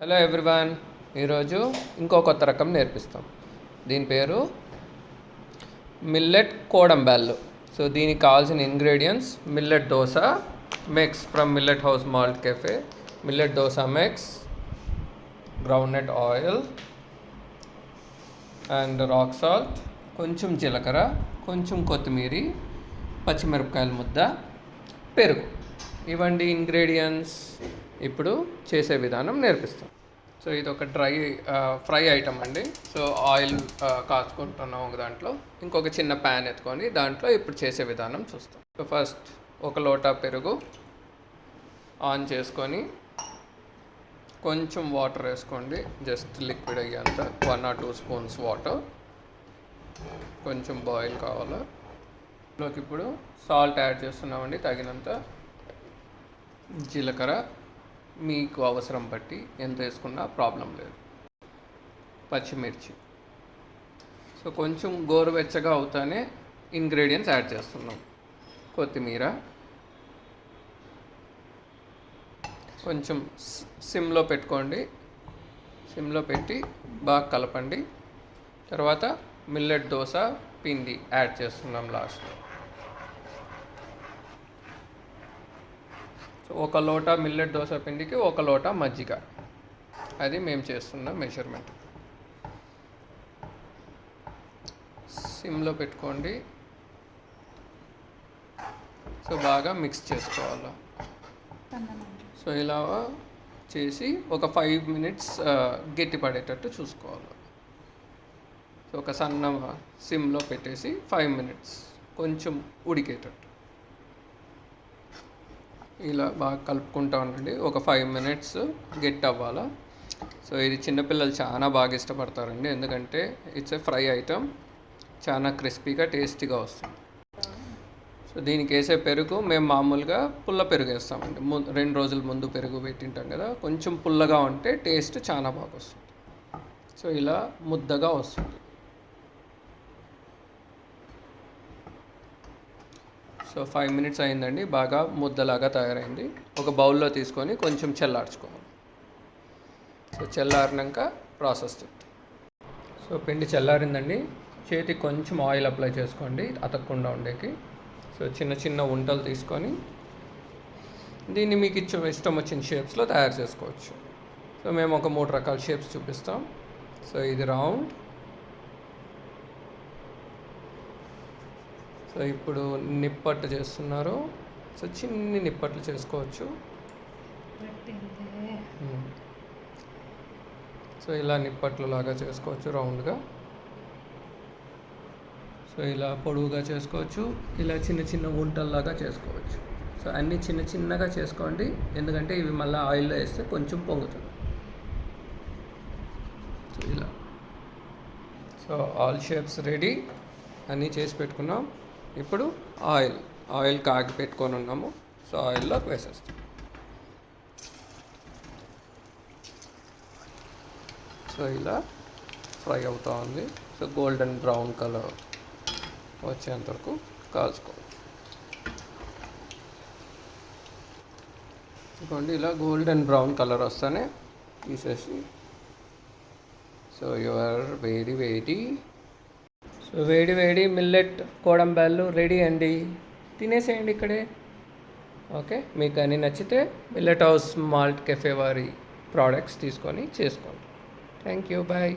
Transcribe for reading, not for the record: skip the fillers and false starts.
Hello everyone, ఈరోజు ఇంకో కొత్త రకం నేర్పిస్తాం. దీని పేరు మిల్లెట్ కోడంబెల్లు. సో దీనికి కావాల్సిన ingredients: millet dosa mix from millet house malt cafe, millet dosa mix, groundnut oil and rock salt, కొంచెం జీలకర్ర, కొంచెం కొత్తిమీర, పచ్చిమిరపకాయల ముద్ద, పెరుగు. ఇవండి ఇంగ్రీడియంట్స్. ఇప్పుడు చేసే విధానం నేర్పిస్తాం. సో ఇది ఒక ఫ్రై ఐటమ్ అండి. సో ఆయిల్ కాచుకుంటున్నాం ఒక దాంట్లో, ఇంకొక చిన్న ప్యాన్ ఎత్తుకొని దాంట్లో ఇప్పుడు చేసే విధానం చూస్తాం. సో ఫస్ట్ ఒక లోటా పెరుగు ఆన్ చేసుకొని కొంచెం వాటర్ వేసుకోండి, జస్ట్ లిక్విడ్ అయ్యేంత 1 or 2 spoons వాటర్. కొంచెం బాయిల్ కావాలి. ఇందులోకి ఇప్పుడు సాల్ట్ యాడ్ చేస్తున్నామండి తగినంత. జీలకర్ర మీకు అవసరం బట్టి ఎంత వేసుకున్నా ప్రాబ్లం లేదు. పచ్చిమిర్చి. సో కొంచెం గోరువెచ్చగా అవుతానే ఇంగ్రీడియంట్స్ యాడ్ చేస్తున్నాం. కొత్తిమీర కొంచెం సిమ్లో పెట్టుకోండి, సిమ్లో పెట్టి బాగా కలపండి. తర్వాత మిల్లెట్ దోశ పిండి యాడ్ చేస్తున్నాం లాస్ట్లో. సో 1 లోటా మిల్లెట్ దోశ పిండికి 1 లోటా మజ్జిగ, అది మేము చేస్తున్న మెజర్మెంట్. సిమ్లో పెట్టుకోండి. సో బాగా మిక్స్ చేసుకోవాలి. సో ఇలా చేసి ఒక 5 minutes గట్టి పడేటట్టు చూసుకోవాలి. సో ఒక సన్న సిమ్లో పెట్టేసి 5 minutes కొంచెం ఉడికేటట్టు ఇలా బాగా కలుపుకుంటూ ఉండండి. ఒక 5 minutes గట్టి అవ్వాలా. సో ఇది చిన్నపిల్లలు చాలా బాగా ఇష్టపడతారండి, ఎందుకంటే ఇట్స్ ఏ ఫ్రై ఐటమ్, చాలా క్రిస్పీగా టేస్టీగా వస్తుంది. సో దీనికి వేసే పెరుగు మేము మామూలుగా పుల్ల పెరుగు వేస్తామండి. 2 రోజుల ముందు పెరుగు పెట్టింటాం కదా, కొంచెం పుల్లగా ఉంటే టేస్ట్ చాలా బాగా వస్తుంది. సో ఇలా ముద్దగా వస్తుంది. సో 5 minutes అయిందండి, బాగా ముద్దలాగా తయారైంది. ఒక బౌల్లో తీసుకొని కొంచెం చల్లార్చుకోవాలి. సో చల్లారినాక ప్రాసెస్ చెప్తాం. సో పిండి చల్లారిందండి, చేతికి కొంచెం ఆయిల్ అప్లై చేసుకోండి అతకకుండా ఉండేకి. సో చిన్న చిన్న ఉంటలు తీసుకొని దీన్ని మీకు ఇష్టం వచ్చిన షేప్స్లో తయారు చేసుకోవచ్చు. సో మేము ఒక 3 రకాల షేప్స్ చూపిస్తాం. సో ఇది రౌండ్. సో ఇప్పుడు నిప్పట్టు చేస్తున్నారు. సో చిన్ని నిప్పట్లు చేసుకోవచ్చు. సో ఇలా నిప్పట్లు లాగా చేసుకోవచ్చు రౌండ్గా. సో ఇలా పొడవుగా చేసుకోవచ్చు, ఇలా చిన్న చిన్న వంటల్లాగా చేసుకోవచ్చు. సో అన్నీ చిన్న చిన్నగా చేసుకోండి, ఎందుకంటే ఇవి మళ్ళీ ఆయిల్లో వేస్తే కొంచెం పొంగుతుంది. సో ఇలా. సో ఆల్ షేప్స్ రెడీ, అన్నీ చేసి పెట్టుకున్నాం. ఇప్పుడు ఆయిల్ కాగి పెట్టుకొని ఉన్నాము. సో ఆయిల్లోకి వేసేస్తాం. సో ఇలా ఫ్రై అవుతూ ఉంది. సో గోల్డెన్ బ్రౌన్ కలర్ వచ్చేంతవరకు కాల్చుకోవచ్చు. ఇదిగోండి, ఇలా గోల్డెన్ బ్రౌన్ కలర్ వస్తేనే తీసేసి. సో యువర్ వేడి సో వేడి మిల్లెట్ కోడంబెల్లు రెడీ అండి. తినేసేయండి ఇక్కడే. ఓకే, మీకు కానీ నచ్చితే మిల్లెట్ హౌస్ మాల్ట్ కెఫే వారి ప్రోడక్ట్స్ తీసుకొని చేసుకోండి. Thank you, bye.